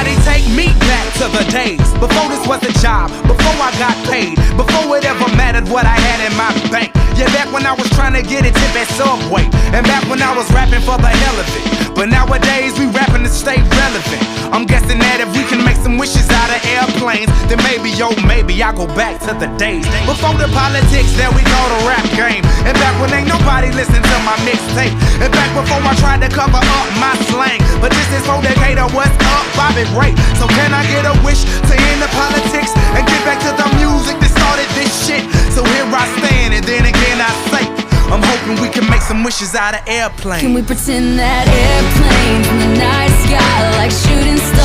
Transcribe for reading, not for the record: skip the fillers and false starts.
somebody take me back to the days before this was a job, before I got paid, before it ever mattered what I had in my bank. Yeah, back when I was trying to get a tip at Subway, and back when I was rapping for the hell of it. But nowadays we rapping to stay relevant. I'm guessing that if we can make some wishes out of airplanes, then maybe, yo, maybe I go back to the days before the politics that we call the rap game, and back when ain't nobody listen to my mixtape, and back before I tried to cover up my slang. But this is for Decatur, what's up, Bobby Ray? So can I get a wish to end the politics and get back to the music that started this shit? So here I stand, and then again I say, I'm hoping we can make some wishes out of airplanes. Can we pretend that airplanes in the night sky like shooting stars?